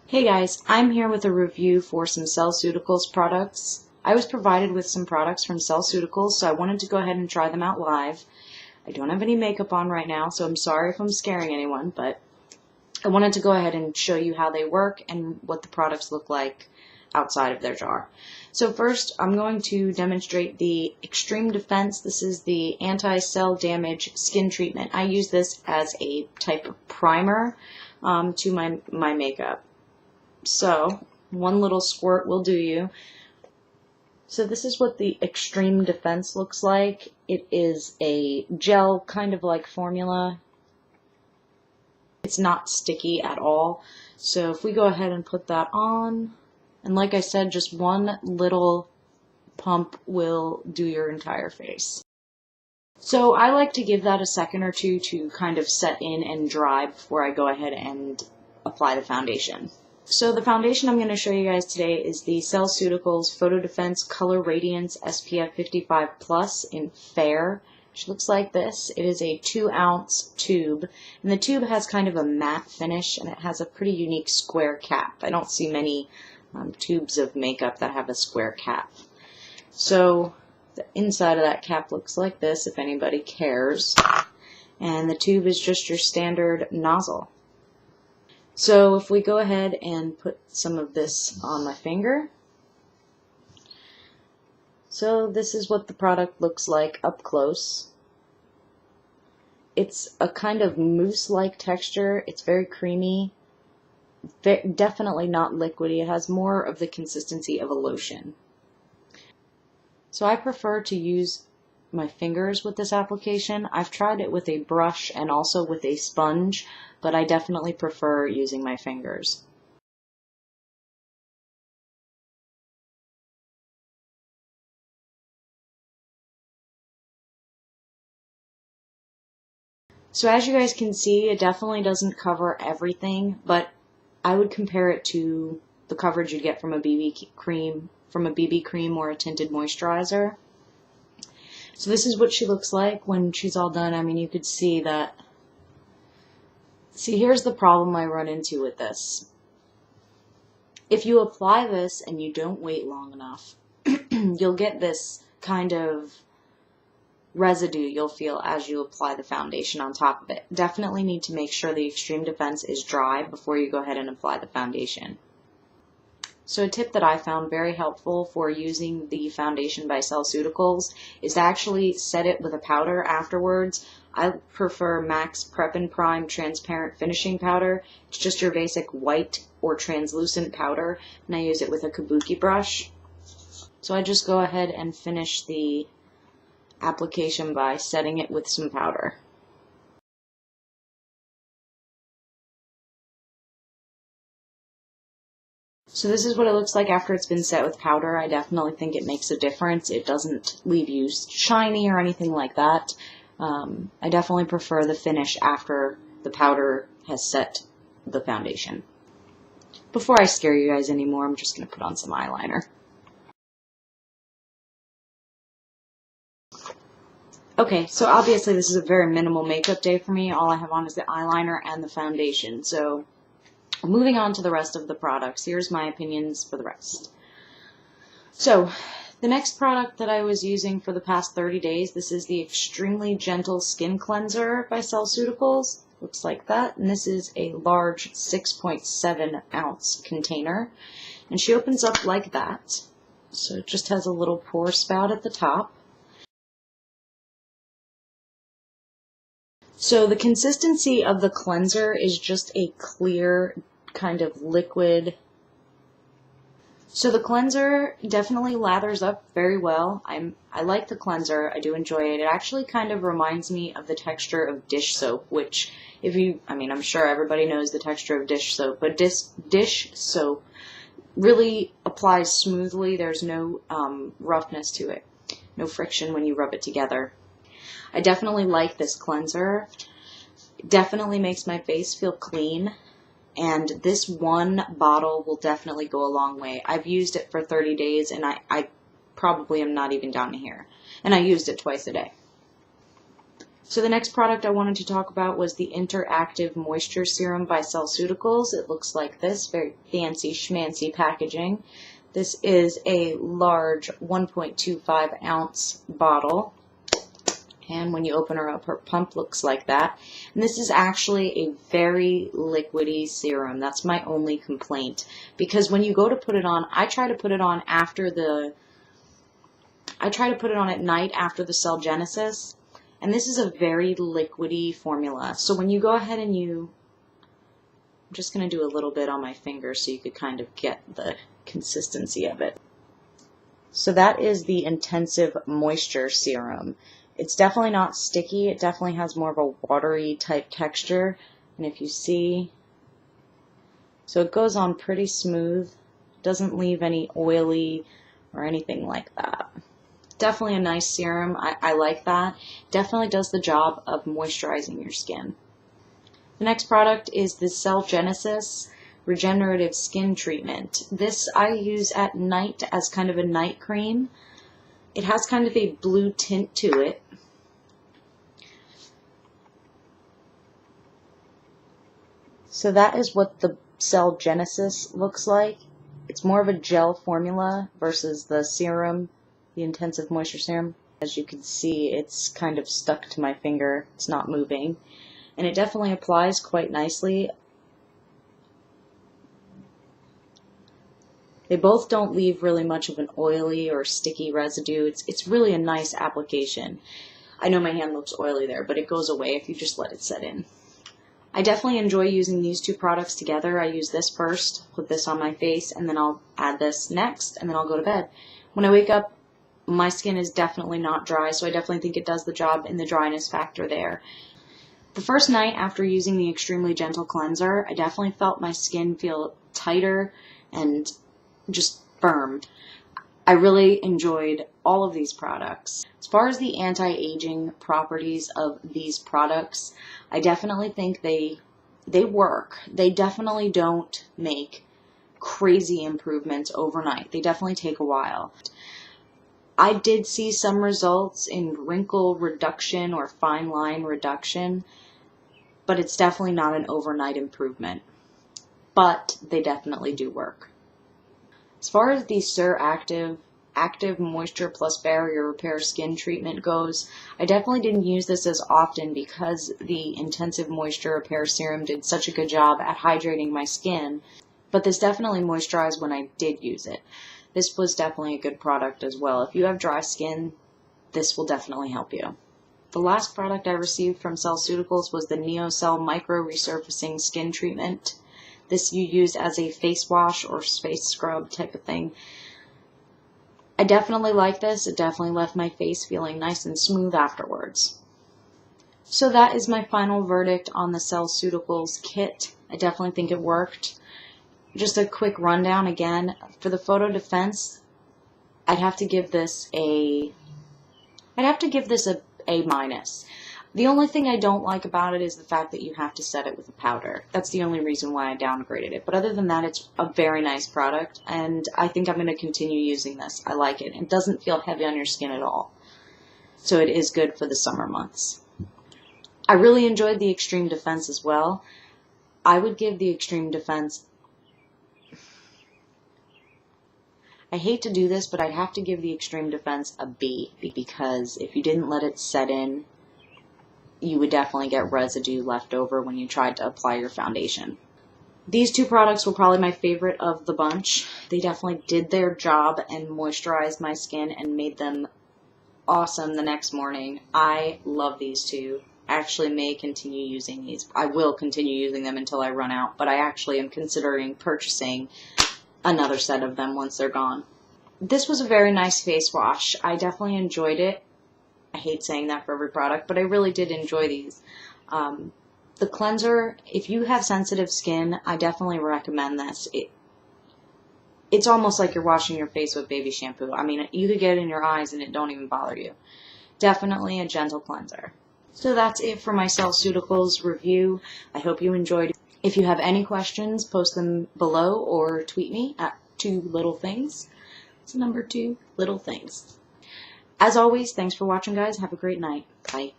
Hey guys, I'm here with a review for some Cellceuticals products. I was provided with some products from Cellceuticals, so I wanted to go ahead and try them out live. I don't have any makeup on right now, so I'm sorry if I'm scaring anyone, but I wanted to go ahead and show you how they work and what the products look like outside of their jar. So first, I'm going to demonstrate the Extreme Defense. This is the anti-cell damage skin treatment. I use this as a type of primer to my makeup. So, one little squirt will do you. So this is what the Extreme Defense looks like. It is a gel kind of like formula. It's not sticky at all. So if we go ahead and put that on, and like I said, just one little pump will do your entire face. So I like to give that a second or two to kind of set in and dry before I go ahead and apply the foundation. So the foundation I'm going to show you guys today is the Cellceuticals PhotoDefense Color Radiance SPF 55 Plus in Fair, which looks like this. It is a 2-ounce tube, and the tube has kind of a matte finish, and it has a pretty unique square cap. I don't see many tubes of makeup that have a square cap. So the inside of that cap looks like this, if anybody cares, and the tube is just your standard nozzle. So if we go ahead and put some of this on my finger. So this is what the product looks like up close. It's a kind of mousse-like texture. It's very creamy. Definitely not liquidy. It has more of the consistency of a lotion. So I prefer to use my fingers with this application. I've tried it with a brush and also with a sponge, but I definitely prefer using my fingers. So as you guys can see, it definitely doesn't cover everything, but I would compare it to the coverage you'd get from a BB cream or a tinted moisturizer. So this is what she looks like when she's all done. I mean, you could see that. See, here's the problem I run into with this. If you apply this and you don't wait long enough, you'll get this kind of residue you'll feel as you apply the foundation on top of it. Definitely need to make sure the Extreme Defense is dry before you go ahead and apply the foundation. So a tip that I found very helpful for using the foundation by Cellceuticals is to actually set it with a powder afterwards. I prefer Max Prep and Prime Transparent Finishing Powder. It's just your basic white or translucent powder, and I use it with a kabuki brush. So I just go ahead and finish the application by setting it with some powder. So this is what it looks like after it's been set with powder. I definitely think it makes a difference. It doesn't leave you shiny or anything like that. I definitely prefer the finish after the powder has set the foundation. Before I scare you guys anymore, I'm just going to put on some eyeliner. Okay, so obviously this is a very minimal makeup day for me. All I have on is the eyeliner and the foundation. So moving on to the rest of the products, here's my opinions for the rest. So, the next product that I was using for the past 30 days, this is the Extremely Gentle Skin Cleanser by Cellceuticals. Looks like that, and this is a large 6.7 ounce container. And she opens up like that. So it just has a little pour spout at the top. So the consistency of the cleanser is just a clear kind of liquid. So the cleanser definitely lathers up very well. I like the cleanser. I do enjoy it. It actually kind of reminds me of the texture of dish soap, which I'm sure everybody knows the texture of dish soap, but dish soap really applies smoothly. There's no roughness to it, no friction when you rub it together. I definitely like this cleanser. It definitely makes my face feel clean. And this one bottle will definitely go a long way. I've used it for 30 days, and I probably am not even down to here. And I used it twice a day. So the next product I wanted to talk about was the Interactive Moisture Serum by Cellceuticals. It looks like this, very fancy schmancy packaging. This is a large 1.25 ounce bottle. And when you open her up, her pump looks like that. And this is actually a very liquidy serum. That's my only complaint. Because when you go to put it on, I try to put it on at night after the CellGenesis. And this is a very liquidy formula. So when you go ahead and I'm just going to do a little bit on my finger so you could kind of get the consistency of it. So that is the Intensive Moisture Serum. It's definitely not sticky. It definitely has more of a watery type texture. And if you see, so it goes on pretty smooth. Doesn't leave any oily or anything like that. Definitely a nice serum. I like that. Definitely does the job of moisturizing your skin. The next product is the CellGenesis Regenerative Skin Treatment. This I use at night as kind of a night cream. It has kind of a blue tint to it. So that is what the CellGenesis looks like. It's more of a gel formula versus the serum, the Intensive Moisture Serum. As you can see, it's kind of stuck to my finger. It's not moving. And it definitely applies quite nicely. They both don't leave really much of an oily or sticky residue. It's really a nice application. I know my hand looks oily there, but it goes away if you just let it set in. I definitely enjoy using these two products together. I use this first, put this on my face, and then I'll add this next, and then I'll go to bed. When I wake up, my skin is definitely not dry, so I definitely think it does the job in the dryness factor there. The first night after using the Extremely Gentle Cleanser, I definitely felt my skin feel tighter and just firm. I really enjoyed all of these products. As far as the anti-aging properties of these products, I definitely think they work. They definitely don't make crazy improvements overnight. They definitely take a while. I did see some results in wrinkle reduction or fine line reduction, but it's definitely not an overnight improvement. But they definitely do work. As far as the CerActive Active Moisture Plus Barrier Repair Skin Treatment goes, I definitely didn't use this as often because the Intensive Moisture Repair Serum did such a good job at hydrating my skin, but this definitely moisturized when I did use it. This was definitely a good product as well. If you have dry skin, this will definitely help you. The last product I received from Cellceuticals was the NeoCell Microresurfacing Skin Treatment. This you use as a face wash or face scrub type of thing. I definitely like this. It definitely left my face feeling nice and smooth afterwards. So that is my final verdict on the Cellceuticals Kit. I definitely think it worked. Just a quick rundown again. For the PhotoDefense, I'd have to give this a A-. The only thing I don't like about it is the fact that you have to set it with a powder. That's the only reason why I downgraded it. But other than that, it's a very nice product, and I think I'm going to continue using this. I like it. It doesn't feel heavy on your skin at all. So it is good for the summer months. I really enjoyed the Extreme Defense as well. I would give the Extreme Defense... I hate to do this, but I'd have to give the Extreme Defense a B, because if you didn't let it set in, you would definitely get residue left over when you tried to apply your foundation. These two products were probably my favorite of the bunch. They definitely did their job and moisturized my skin and made them awesome the next morning. I love these two. I actually may continue using these. I will continue using them until I run out, but I actually am considering purchasing another set of them once they're gone. This was a very nice face wash. I definitely enjoyed it. I hate saying that for every product, but I really did enjoy these. The cleanser, if you have sensitive skin, I definitely recommend this. It's almost like you're washing your face with baby shampoo. I mean, you could get it in your eyes and it don't even bother you. Definitely a gentle cleanser. So that's it for my Cellceuticals review. I hope you enjoyed it. If you have any questions, post them below or tweet me at 2littlethings. It's the number 2 little things. As always, thanks for watching, guys. Have a great night. Bye.